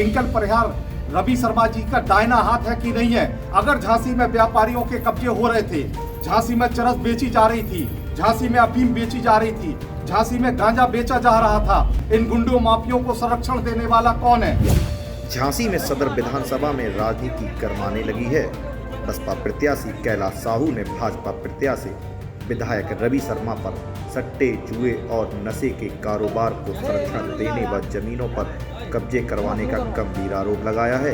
Tinkle परिहार रवि शर्मा जी का दाहिना हाथ है कि नहीं है। अगर झांसी में व्यापारियों के कब्जे हो रहे थे, झांसी में चरस बेची जा रही थी, झांसी में अफीम बेची जा रही थी, झांसी में गांजा बेचा जा रहा था, इन गुंडों माफियों को संरक्षण देने वाला कौन है? झांसी में सदर विधानसभा में राजनीति गरमाने लगी है। बसपा प्रत्याशी कैलाश साहू ने भाजपा प्रत्याशी विधायक रवि शर्मा पर सट्टे, जुए और नशे के कारोबार को संरक्षण देने व जमीनों पर कब्जे करवाने का गंभीर आरोप लगाया है।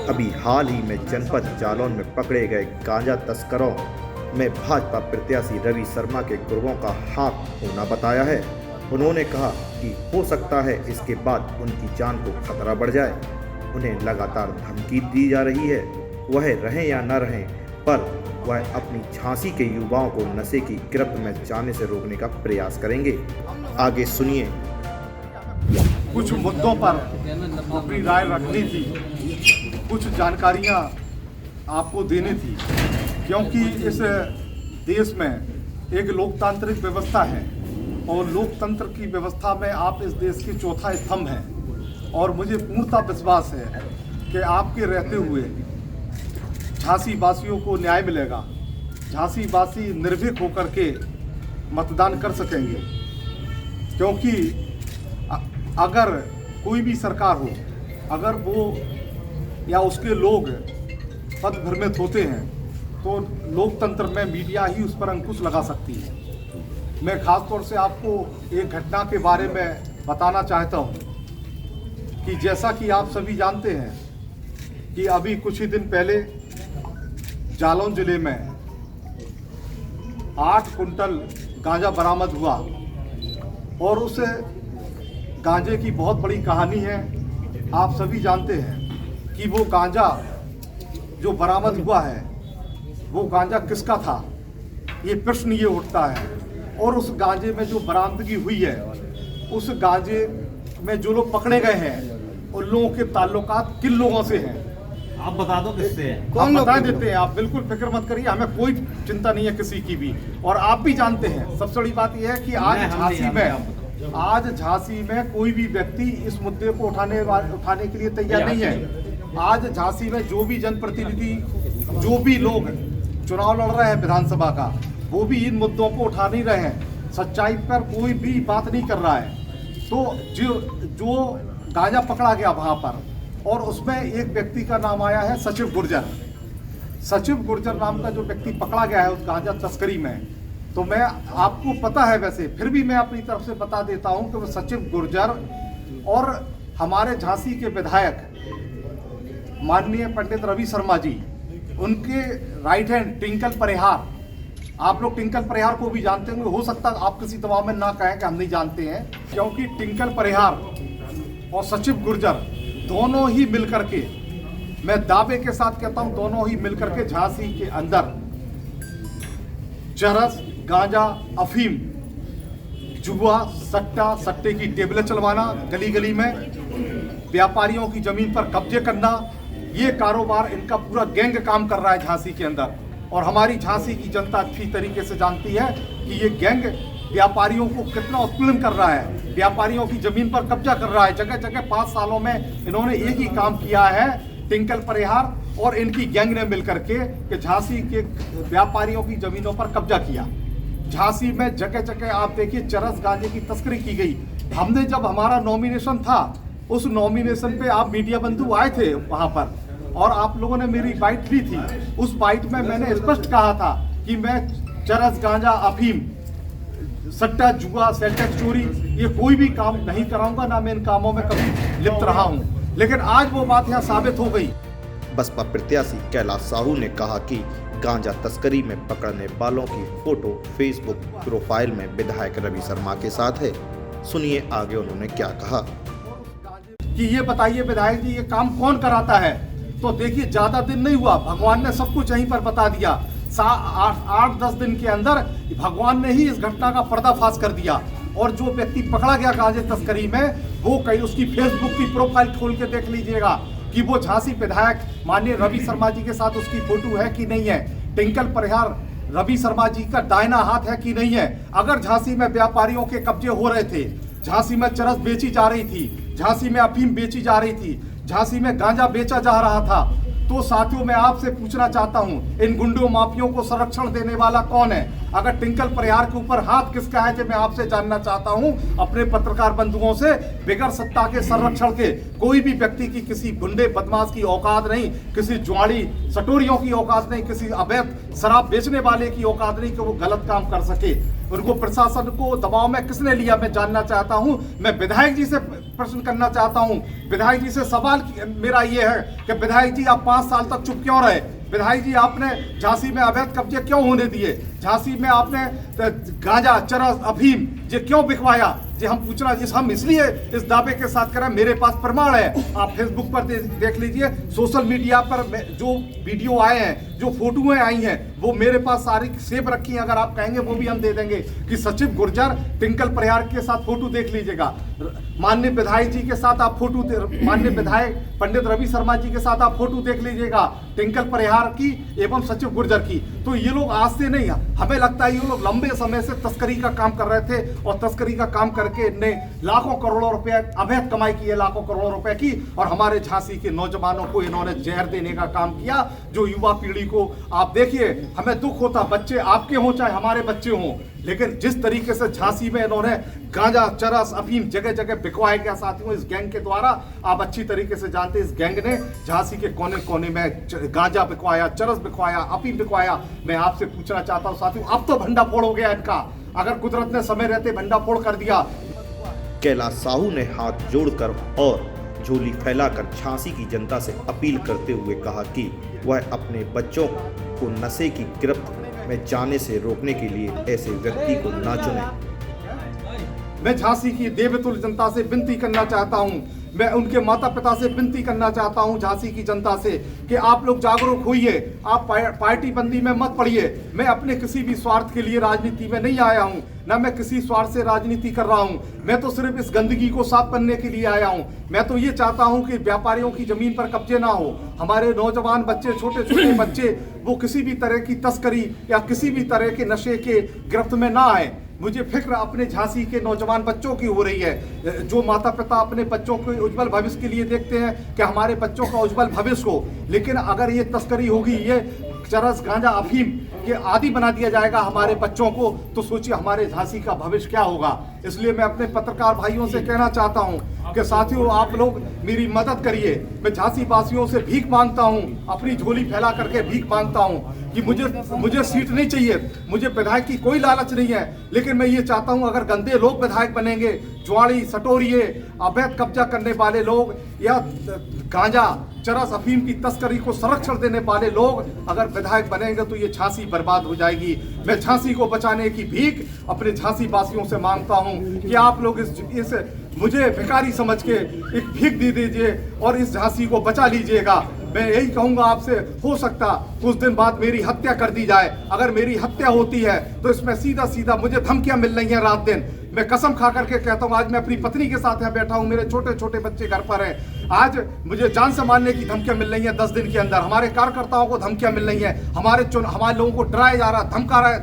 अभी हाल ही में जनपद जालौन में पकड़े गए गांजा तस्करों में भाजपा प्रत्याशी रवि शर्मा के गुर्गों का हाथ होना बताया है। उन्होंने कहा कि हो सकता है इसके बाद उनकी जान को खतरा बढ़ जाए। उन्हें लगातार धमकी दी जा रही है, वह रहें या न रहें, पर वह अपनी झांसी के युवाओं को नशे की गिरफ्त में जाने से रोकने का प्रयास करेंगे। आगे सुनिए। कुछ मुद्दों पर अपनी राय रखनी थी, कुछ जानकारियां आपको देनी थी, क्योंकि इस देश में एक लोकतांत्रिक व्यवस्था है और लोकतंत्र की व्यवस्था में आप इस देश के चौथा स्तंभ हैं और मुझे पूर्णतः विश्वास है कि आपके रहते हुए झांसी वासियों को न्याय मिलेगा। झांसी वासी निर्भीक होकर के मतदान कर सकेंगे, क्योंकि अगर कोई भी सरकार हो, अगर वो या उसके लोग पदभ्रमित होते हैं तो लोकतंत्र में मीडिया ही उस पर अंकुश लगा सकती है। मैं खास तौर से आपको एक घटना के बारे में बताना चाहता हूँ कि जैसा कि आप सभी जानते हैं कि अभी कुछ ही दिन पहले जालौन जिले में 8 कुंटल गांजा बरामद हुआ और उस गांजे की बहुत बड़ी कहानी है। आप सभी जानते हैं कि वो गांजा जो बरामद हुआ है वो गांजा किसका था, ये प्रश्न ये उठता है। और उस गांजे में जो बरामदगी हुई है, उस गांजे में जो लोग पकड़े गए हैं उन लोगों के ताल्लुकात किन लोगों से हैं, आप बता दो किससे है। कौन बता देते हैं, आप बिल्कुल फिक्र मत करिए, हमें कोई चिंता नहीं है किसी की भी। और आप भी जानते हैं, सबसे बड़ी बात यह है कि आज झांसी में कोई भी व्यक्ति इस मुद्दे को उठाने के लिए तैयार नहीं है। आज झांसी में जो भी जनप्रतिनिधि, जो भी लोग चुनाव लड़ रहे हैं विधानसभा का, वो भी इन मुद्दों को उठा नहीं रहे हैं। सच्चाई पर कोई भी बात नहीं कर रहा है। तो जो गांजा पकड़ा गया वहां पर, और उसमें एक व्यक्ति का नाम आया है सचिव गुर्जर। सचिव गुर्जर नाम का जो व्यक्ति पकड़ा गया है उस गांजा तस्करी में, तो मैं आपको पता है, वैसे फिर भी मैं अपनी तरफ से बता देता हूं कि वो सचिव गुर्जर और हमारे झांसी के विधायक माननीय पंडित रवि शर्मा जी, उनके राइट हैंड टिंकल परिहार, आप लोग टिंकल परिहार को भी जानते होंगे, हो सकता है आप किसी दबाव में ना कहें कि हम नहीं जानते हैं, क्योंकि टिंकल परिहार और सचिव गुर्जर दोनों ही मिलकर के, मैं दावे के साथ कहता हूं, दोनों ही मिलकर के झांसी के अंदर चरस, गांजा, अफीम, जुआ, सट्टे की टेबलें चलवाना, गली गली में व्यापारियों की जमीन पर कब्जे करना, ये कारोबार इनका पूरा गैंग काम कर रहा है झांसी के अंदर। और हमारी झांसी की जनता अच्छी तरीके से जानती है कि ये गैंग व्यापारियों को कितना उत्पीड़न कर रहा है, व्यापारियों की जमीन पर कब्जा कर रहा है। जगह जगह 5 सालों में इन्होंने एक ही काम किया है, टिंकल परिहार और इनकी गैंग ने मिलकर के कि झांसी के व्यापारियों की जमीनों पर कब्जा किया। झांसी में जगह जगह आप देखिए चरस, गांजे की तस्करी की गई। हमने जब हमारा नॉमिनेशन था, उस नॉमिनेशन पे आप मीडिया बंधु आए थे वहां पर और आप लोगों ने मेरी बाइट ली थी। उस बाइट में मैंने स्पष्ट कहा था कि मैं चरस, गांजा, अफीम, सट्टा, जुआ, सेल टैक्स चोरी, ये कोई भी काम नहीं कराऊंगा, ना मैं इन कामों में कभी लिप्त रहा हूं। लेकिन आज वो बात यहाँ साबित हो गई। बसपा प्रत्याशी कैलाश साहू ने कहा कि गांजा तस्करी में पकड़ने वालों की फोटो फेसबुक प्रोफाइल में विधायक रवि शर्मा के साथ है। सुनिए आगे उन्होंने क्या कहा। कि ये बताइए विधायक जी, ये काम कौन कराता है? तो देखिए, ज्यादा दिन नहीं हुआ, भगवान ने सब कुछ यहीं पर बता दिया। 8-10 दिन के अंदर भगवान ने ही इस घटना का पर्दाफाश कर दिया। और जो व्यक्ति पकड़ा गया गांजे तस्करी में, वो कहीं उसकी फेसबुक की प्रोफाइल खोल के देख लीजिएगा कि वो झांसी विधायक माननीय रवि शर्मा जी के साथ उसकी फोटो है कि नहीं है, टिंकल परिहार रवि शर्मा जी का दाहिना हाथ है कि नहीं है। अगर झांसी में व्यापारियों के कब्जे हो रहे थे, झांसी में चरस बेची जा रही थी, झांसी में अफीम बेची जा रही थी, झांसी में गांजा बेचा जा रहा था। तो साथियों, मैं आपसे पूछना चाहता हूं, इन गुंडों माफियों को संरक्षण देने वाला कौन है? अगर टिंकल परिहार के ऊपर हाथ किसका है, जो मैं आपसे जानना चाहता हूं अपने पत्रकार बंधुओं से। बिगर सत्ता के संरक्षण के कोई भी व्यक्ति की किसी गुंडे बदमाश की औकात नहीं, किसी जुआड़ी सटोरियों की औकात नहीं, किसी अवैध शराब बेचने वाले की औकात नहीं कि वो गलत काम कर सके। उनको प्रशासन को दबाव में किसने लिया, मैं जानना चाहता हूं। मैं विधायक जी से प्रश्न करना चाहता हूं। विधायक जी से सवाल मेरा ये है कि विधायक जी, आप 5 साल तक चुप क्यों रहे? विधायक जी, आपने झांसी में अवैध कब्जे क्यों होने दिए? झांसी में आपने गांजा, चरस, अफीम ये क्यों बिकवाया? जी हम पूछना, हम इसलिए इस दावे के साथ करें, मेरे पास प्रमाण है। आप फेसबुक पर देख लीजिए, सोशल मीडिया पर जो वीडियो आए हैं, जो फोटोएं आई हैं, वो मेरे पास सारी सेव रखी हैं। अगर आप कहेंगे वो भी हम दे देंगे कि सचिव गुर्जर टिंकल परिहार के साथ फोटो देख लीजिएगा, माननीय विधायक जी के साथ आप फोटो, माननीय विधायक पंडित रवि शर्मा जी के साथ आप फोटो देख लीजिएगा, टिंकल परिहार की एवं सचिव गुर्जर की। तो ये लोग आज से नहीं, हमें लगता है ये लोग लंबे समय से तस्करी का काम कर रहे थे और तस्करी का काम करके इनने लाखों करोड़ों रुपए अवैध कमाई की है, लाखों करोड़ों रुपए की। और हमारे झांसी के नौजवानों को इन्होंने जहर देने का काम किया, जो युवा पीढ़ी को, आप देखिए हमें दुख होता, बच्चे आपके हों चाहे हमारे बच्चे हों, लेकिन जिस तरीके से झांसी में इन्होंने गांजा, चरस, अफीम जगह जगह बिकवाया गया साथियों इस गैंग के द्वारा। आप अच्छी तरीके से जानते हैं इस गैंग ने झांसी के कोने कोने में गांजा बिकवाया, चरस बिकवाया, अफीम बिकवाया। मैं आपसे पूछना चाहता हूं साथियों, अब तो भंडाफोड़ हो गया इनका, अगर कुदरत ने समय रहते भंडाफोड़ कर दिया। कैलाश साहू ने हाथ जोड़कर और झोली फैलाकर झांसी की जनता से अपील करते हुए कहा कि वह अपने बच्चों को नशे की गिरफ्त में जाने से रोकने के लिए ऐसे व्यक्ति को न चुने। मैं झांसी की देवतुल्य जनता से विनती करना चाहता हूं, मैं उनके माता पिता से विनती करना चाहता हूं, झांसी की जनता से, कि आप लोग जागरूक होइए, आप पार्टी बंदी में मत पड़िए। मैं अपने किसी भी स्वार्थ के लिए राजनीति में नहीं आया हूं, ना मैं किसी स्वार्थ से राजनीति कर रहा हूं। मैं तो सिर्फ इस गंदगी को साफ करने के लिए आया हूं। मैं तो ये चाहता हूं कि व्यापारियों की जमीन पर कब्जे ना हो, हमारे नौजवान बच्चे, छोटे छोटे बच्चे, वो किसी भी तरह की तस्करी या किसी भी तरह के नशे के गिरफ्त में ना आए। मुझे फिक्र अपने झांसी के नौजवान बच्चों की हो रही है, जो माता पिता अपने बच्चों के उज्जवल भविष्य के लिए देखते हैं कि हमारे बच्चों का उज्जवल भविष्य हो, लेकिन अगर ये तस्करी होगी, ये चरस, गांजा, अफीम के आदि बना दिया जाएगा हमारे बच्चों को, तो सोचिए हमारे झांसी का भविष्य क्या होगा। इसलिए मैं अपने पत्रकार भाइयों से कहना चाहता हूं कि साथियों, आप लोग मेरी मदद करिए। मैं झांसी वासियों से भीख मांगता हूं, अपनी झोली फैला करके भीख मांगता हूं कि मुझे सीट नहीं चाहिए, मुझे विधायक की कोई लालच नहीं है, लेकिन मैं ये चाहता हूं अगर गंदे लोग विधायक बनेंगे, जुआड़ी, सटोरिये, अवैध कब्जा करने वाले लोग या गांजा, चरस, अफीम की तस्करी को संरक्षण देने वाले लोग अगर विधायक बनेंगे तो ये झांसी बर्बाद हो जाएगी। मैं झांसी को बचाने की भीख अपने झांसी वासियों से मांगता हूं कि आप लोग इस मुझे भिखारी समझ के एक भीख दे दीजिए और इस झांसी को बचा लीजिएगा। मैं यही कहूंगा आपसे, हो सकता कुछ दिन बाद मेरी हत्या कर दी जाए। अगर मेरी हत्या होती है तो इसमें सीधा सीधा मुझे धमकियां मिल रही हैं रात दिन। मैं कसम खा करके कहता हूं, आज मैं अपनी पत्नी के साथ यहाँ बैठा हूं, मेरे छोटे छोटे बच्चे घर पर हैं। आज मुझे जान से मारने की धमकियां मिल रही हैं 10 दिन के अंदर। हमारे कार्यकर्ताओं को धमकियां मिल रही हैं, हमारे लोगों को डराया जा रहा है,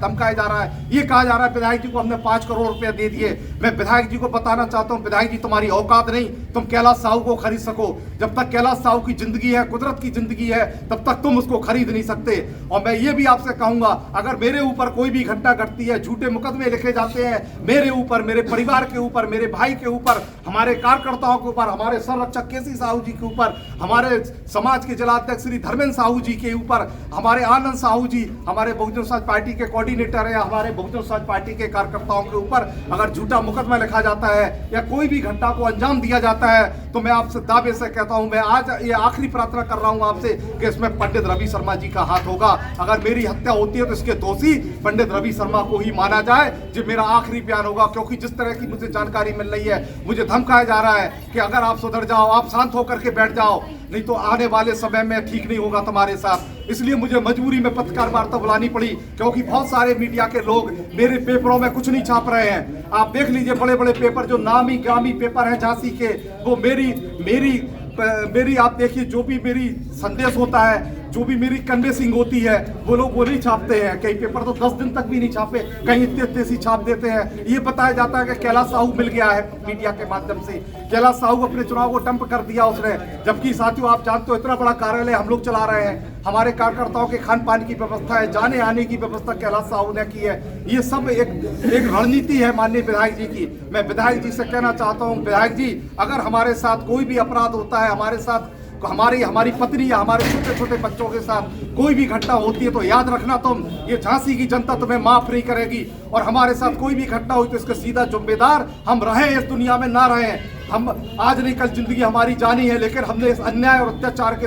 धमकाया जा रहा है। ये कहा जा रहा है विधायक जी को हमने 5 करोड़ रुपया दे दिए। मैं विधायक जी को बताना चाहता हूँ, विधायक जी तुम्हारी औकात नहीं तुम कैलाश साहू को खरीद सको। जब तक कैलाश साहू की जिंदगी है, कुदरत की जिंदगी है, तब तक तुम उसको खरीद नहीं सकते। और मैं ये भी आपसे कहूंगा, अगर मेरे ऊपर कोई भी घटना घटती है, झूठे मुकदमे लिखे जाते हैं मेरे ऊपर, मेरे परिवार के ऊपर, मेरे भाई के ऊपर, हमारे कार्यकर्ताओं के ऊपर, हमारे संरक्षक केसी साहू जी के ऊपर, हमारे समाज के जिलाध्यक्ष श्री धर्मेंद्र साहू जी के ऊपर, हमारे आनंद साहू जी, हमारे बहुजन समाज पार्टी के कोऑर्डिनेटर है, हमारे बहुजन समाज पार्टी के कार्यकर्ताओं के ऊपर अगर झूठा मुकदमा लिखा जाता है या कोई भी घटना को अंजाम दिया जाता है, तो मैं आपसे दावे से कहता हूं, मैं आज ये आखिरी प्रार्थना कर रहा हूं आपसे कि इसमें पंडित रवि शर्मा जी का हाथ होगा। अगर मेरी हत्या होती है तो इसके दोषी पंडित रवि शर्मा को ही माना जाए। जो मेरा आखिरी बयान होगा, क्योंकि जिस तरह की मुझे जानकारी मिल रही है, मुझे धमकाया जा रहा है कि अगर आप सुधर जाओ, आप शांत होकर के बैठ जाओ, नहीं तो आने वाले समय में ठीक नहीं होगा तुम्हारे साथ। इसलिए मुझे मजबूरी में पत्रकार वार्ता बुलानी पड़ी, क्योंकि बहुत सारे मीडिया के लोग मेरे पेपरों में कुछ नहीं छाप रहे हैं। आप देख लीजिए, बड़े बड़े पेपर जो नामी गामी पेपर हैं झांसी के, वो मेरी आप देखिए, जो भी मेरी संदेश होता है जो भी मेरी कन्वेसिंग होती है वो लोग वो नहीं छापते हैं। कई पेपर तो 10 दिन तक भी नहीं छापे, कहीं इतने सी छाप देते हैं। ये बताया जाता है कि कैलाश साहू मिल गया है मीडिया के माध्यम से, कैलाश साहू अपने चुनाव को डंप कर दिया उसने। जबकि साथियों आप जानते हो इतना बड़ा कार्यालय हम लोग चला रहे हैं, हमारे कार्यकर्ताओं के खान पान की व्यवस्था है, जाने आने की व्यवस्था कैलाश साहू ने की है। ये सब एक रणनीति है माननीय विधायक जी की। मैं विधायक जी से कहना चाहता हूँ, विधायक जी अगर हमारे साथ कोई भी अपराध होता है, हमारे साथ हमारी पत्नी या हमारे छोटे छोटे बच्चों के साथ कोई भी घटना होती है तो याद रखना तुम, ये झांसी की जनता तुम्हें माफ नहीं करेगी। और हमारे साथ कोई भी घटना हुई तो इसका सीधा जिम्मेदार हम रहे इस दुनिया में ना रहे। हम आज नहीं कल जिंदगी हमारी जानी है, लेकिन हमने इस अन्याय और अत्याचार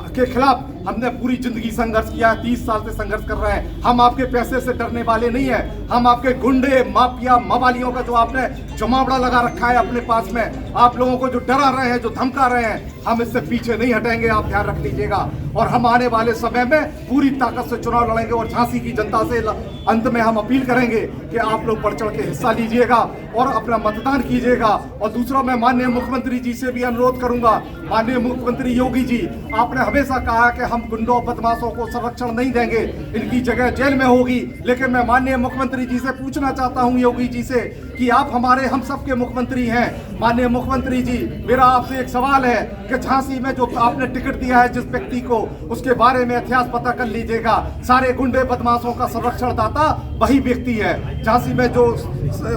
के खिलाफ हमने पूरी जिंदगी संघर्ष किया है। 30 साल से संघर्ष कर रहे हैं। हम आपके पैसे से डरने वाले नहीं है। हम आपके गुंडे माफिया मवालियों का जो आपने जमावड़ा लगा रखा है अपने पास में, आप लोगों को जो डरा रहे हैं, जो धमका रहे हैं, हम इससे पीछे नहीं हटेंगे, आप ध्यान रख लीजिएगा। और हम आने वाले समय में पूरी ताकत से चुनाव लड़ेंगे और झांसी की जनता से अंत में हम अपील करेंगे कि आप लोग बढ़ चढ़ के हिस्सा लीजिएगा और अपना मतदान कीजिएगा। और दूसरा मैं माननीय मुख्यमंत्री जी से भी अनुरोध करूंगा, माननीय मुख्यमंत्री योगी जी, आपने हमेशा कहा कि हम गुंडों बदमाशों को संरक्षण नहीं देंगे, इनकी जगह जेल में होगी। लेकिन मैं माननीय मुख्यमंत्री जी से पूछना चाहता हूं योगी जी से कि आप हमारे हम सबके मुख्यमंत्री हैं। माननीय मुख्यमंत्री जी, मेरा आपसे एक सवाल है कि झांसी में जो आपने टिकट दिया है जिस व्यक्ति को, उसके बारे में इतिहास पता कर लीजिएगा। सारे गुंडे बदमाशों का संरक्षण दाता वही व्यक्ति है। झांसी में जो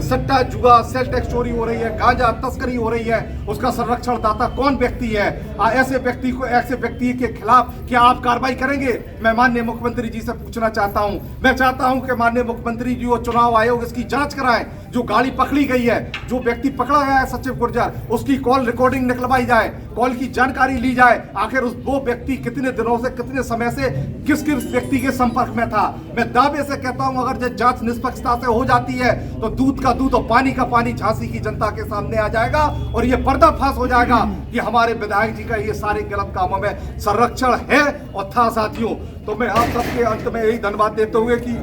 सट्टा जुआ सेल टैक्स चोरी हो रही है, गांजा तस्करी हो रही है, उसका संरक्षण दाता कौन व्यक्ति है? ऐसे व्यक्ति के खिलाफ क्या आप कार्रवाई करेंगे? मैं माननीय मुख्यमंत्री जी से पूछना चाहता हूं। मैं चाहता हूं कि माननीय मुख्यमंत्री जी वो चुनाव आयोग इसकी जांच कराए। जो गाड़ी पकड़ी गई है, जो व्यक्ति पकड़ा गया है सचिव गुर्जर, उसकी कॉल रिकॉर्डिंग निकलवाई जाए, कॉल की जानकारी ली जाए। आखिर वो व्यक्ति कितने दिनों से, कितने समय से किस व्यक्ति के संपर्क में था। मैं दावे से कहता हूं अगर जो जांच निष्पक्षता से हो जाती है तो दूध का दूध और पानी का पानी झांसी की जनता के सामने आ जाएगा और ये पर्दाफाश हो जाएगा कि हमारे विधायक जी का ये सारे गलत कामों में संरक्षण है और था। साथियों, तो मैं आप सबके अंत में यही धन्यवाद देते हुए कि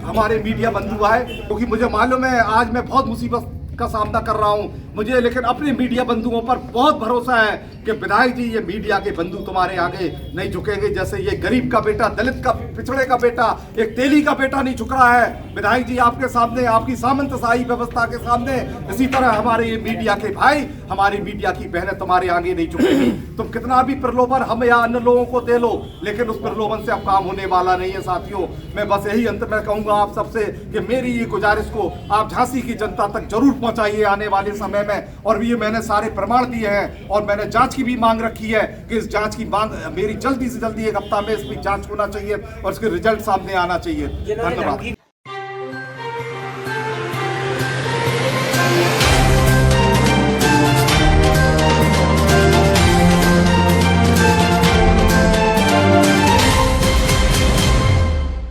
हमारे मीडिया बंधु आए, क्योंकि मुझे मालूम है आज मैं बहुत मुसीबत का सामना कर रहा हूं मुझे, लेकिन अपने मीडिया बंधुओं पर बहुत भरोसा है कि विधायक जी ये मीडिया के बंधु तुम्हारे आगे नहीं झुकेंगे। जैसे ये गरीब का बेटा, दलित का, पिछड़े का बेटा, एक तेली का बेटा नहीं झुक रहा है विधायक जी आपके सामने, आपकी सामंतशाही व्यवस्था के सामने, इसी तरह हमारे ये मीडिया के भाई, हमारी मीडिया की बहनें तुम्हारे आगे नहीं झुकेंगी। तुम कितना भी प्रलोभन हम या अन्य लोगों को दे लो, लेकिन उस प्रलोभन से अब काम होने वाला नहीं है। साथियों, मैं बस यही अंत में कहूंगा आप सबसे कि मेरी ये गुजारिश को आप झांसी की जनता तक जरूर पहुंचाइए आने वाले समय में। और ये मैंने सारे प्रमाण दिए हैं और मैंने जांच की भी मांग रखी है कि इस जांच की मांग मेरी जल्दी से जल्दी 1 हफ्ता में इसकी जांच होना चाहिए और इसके रिजल्ट सामने आना चाहिए। धन्यवाद।